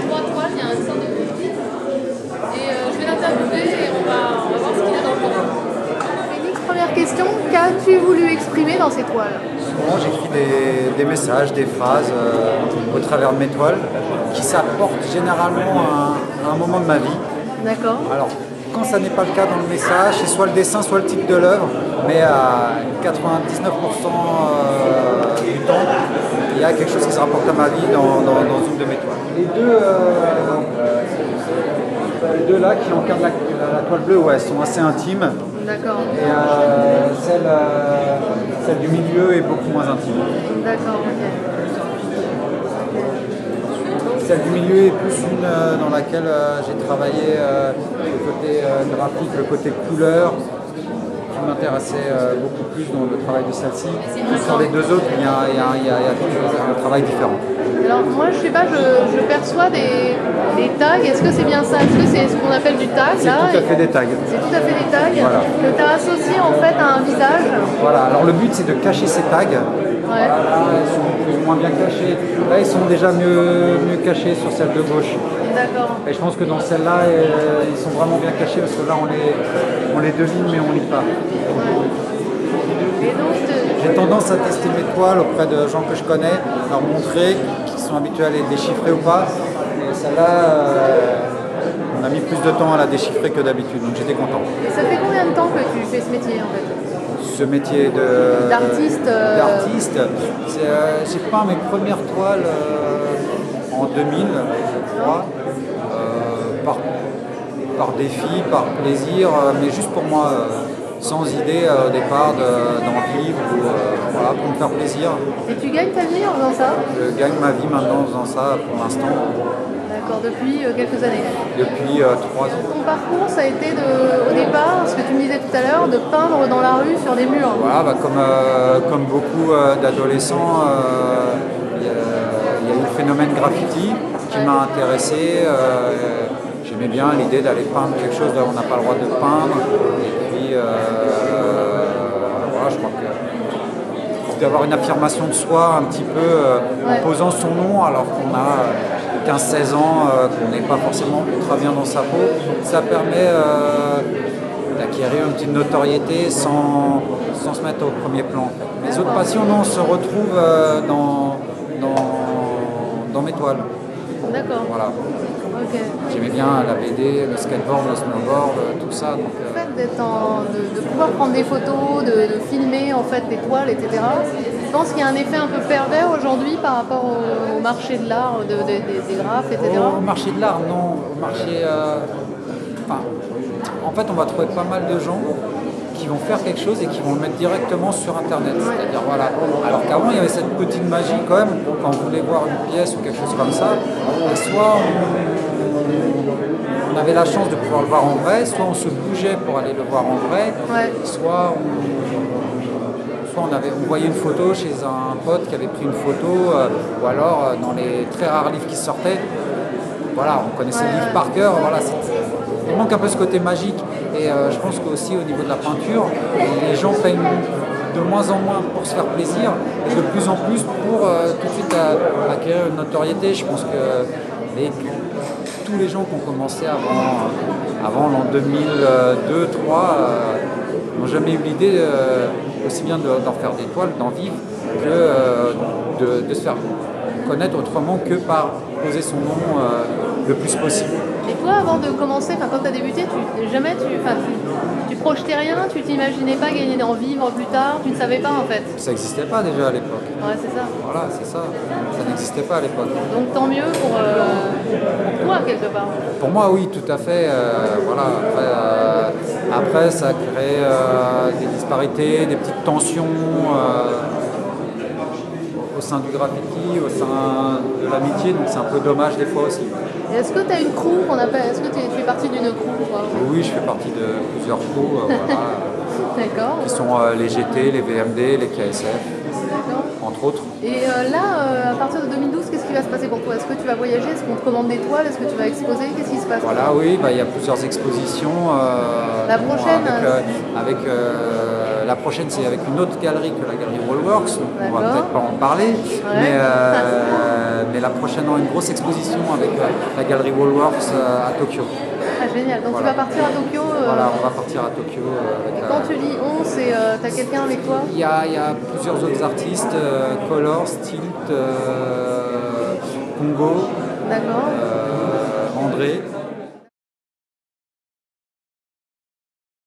Trois toiles, il y a un dessin de Cupid. Et je vais l'interviewer et on va voir ce qu'il a dans le fond. Félix, première question, qu'as-tu voulu exprimer dans ces toiles? Souvent, j'écris des messages, des phrases au travers de mes toiles qui s'apportent généralement à un moment de ma vie. D'accord. Alors, quand ça n'est pas le cas dans le message, c'est soit le dessin, soit le titre de l'œuvre, mais à 99% du temps, il y a quelque chose qui se rapporte à ma vie dans une de mes toiles. Les deux là qui encadrent la toile bleue, ouais, sont assez intimes. D'accord. Et celle du milieu est beaucoup moins intime. D'accord, ok. Celle du milieu est plus une dans laquelle j'ai travaillé le côté graphique, le côté couleur, qui m'intéressait beaucoup plus dans le travail de celle-ci. Sur les deux autres, il y a un travail différent. Alors moi je sais pas, je perçois des tags, est-ce que c'est bien ça? Est-ce que c'est ce qu'on appelle du tag C'est là? tout à fait des tags. C'est tout à fait des tags Voilà. que tu as associé en fait à un visage. Voilà, alors le but c'est de cacher ces tags. Ouais. Voilà, là, ils sont plus ou moins bien cachés. Là, ils sont déjà mieux cachés sur celle de gauche. D'accord. Et je pense que dans celle-là, ils sont vraiment bien cachés parce que là, on les devine, mais on ne lit pas. Ouais. Et donc, J'ai tendance à tester mes toiles auprès de gens que je connais, leur montrer qu'ils sont habitués à les déchiffrer ou pas. Et celle-là, on a mis plus de temps à la déchiffrer que d'habitude, donc j'étais content. et ça fait combien de temps que tu fais ce métier en fait? Ce métier D'artiste, j'ai peint mes premières toiles en 2000, je crois, par défi, par plaisir, mais juste pour moi, sans idée au départ d'en vivre ou voilà, pour me faire plaisir. et tu gagnes ta vie en faisant ça? Je gagne ma vie maintenant en faisant ça pour l'instant D'accord, depuis quelques années. depuis 3 ans. Ton parcours, ça a été au départ, ce que tu me disais tout à l'heure, de peindre dans la rue sur des murs. Voilà, comme beaucoup d'adolescents, il y a eu le phénomène graffiti qui m'a intéressé. J'aimais bien l'idée d'aller peindre quelque chose là où on n'a pas le droit de peindre. Et puis, voilà, je crois que d'avoir une affirmation de soi un petit peu en posant son nom alors qu'on a 15-16 ans, qu'on n'est pas forcément ultra bien dans sa peau, ça permet d'acquérir une petite notoriété sans se mettre au premier plan. Les autres passions, non, se retrouvent dans mes toiles. D'accord. Voilà. Ok. J'aimais bien la BD, le skateboard, le snowboard, tout ça. Donc, Le fait de pouvoir prendre des photos, de filmer en fait des toiles, etc. Je pense qu'il y a un effet un peu pervers aujourd'hui par rapport au marché de l'art, des graphes, etc. au marché de l'art, non. Au marché, en fait, on va trouver pas mal de gens qui vont faire quelque chose et qui vont le mettre directement sur Internet. C'est-à-dire, voilà. Alors qu'avant, il y avait cette petite magie quand même, quand on voulait voir une pièce ou quelque chose comme ça, soit on avait la chance de pouvoir le voir en vrai, soit on se bougeait pour aller le voir en vrai, soit on voyait une photo chez un pote qui avait pris une photo, ou alors dans les très rares livres qui sortaient, voilà, on connaissait le livre par cœur, voilà, il manque un peu ce côté magique. Et je pense qu'aussi au niveau de la peinture, les gens peignent de moins en moins pour se faire plaisir et de plus en plus pour tout de suite acquérir une notoriété. Je pense que tous les gens qui ont commencé avant l'an 2002-2003 n'ont jamais eu l'idée aussi bien d'en faire des toiles, d'en vivre, que de se faire connaître autrement que par poser son nom le plus possible. Et toi, avant de commencer, quand tu as débuté, tu projetais rien, tu t'imaginais pas gagner d'en vivre plus tard, tu ne savais pas en fait. Ça n'existait pas déjà à l'époque. Ouais, c'est ça. Voilà, c'est ça. Ça n'existait pas à l'époque. Donc tant mieux pour toi quelque part. Pour moi, oui, tout à fait. Voilà. Après, ça crée des disparités, des petites tensions au sein du graffiti, au sein de l'amitié, donc c'est un peu dommage des fois aussi. Et est-ce que tu as une crew qu'on appelle, est-ce que tu fais partie d'une crew ou pas? Oui, je fais partie de plusieurs crews, voilà, D'accord. qui sont les GT, les VMD, les KSF, D'accord. entre autres. Et là, à partir de 2012, qu'est-ce qui va se passer pour toi? Est-ce que tu vas voyager? Est-ce qu'on te commande des toiles? Est-ce que tu vas exposer? Qu'est-ce qui se passe? Voilà, oui, il y a plusieurs expositions. La prochaine avec La prochaine, c'est avec une autre galerie que la galerie Wallworks, donc on va peut-être pas en parler. Ouais. Mais la prochaine aura une grosse exposition avec la galerie Wallworks à Tokyo. Ah, génial. Donc tu vas partir à Tokyo. Voilà, on va partir à Tokyo. Quand tu dis on, t'as quelqu'un avec toi? Il y a plusieurs autres artistes, Colors, Tilt, Congo, D'accord. André.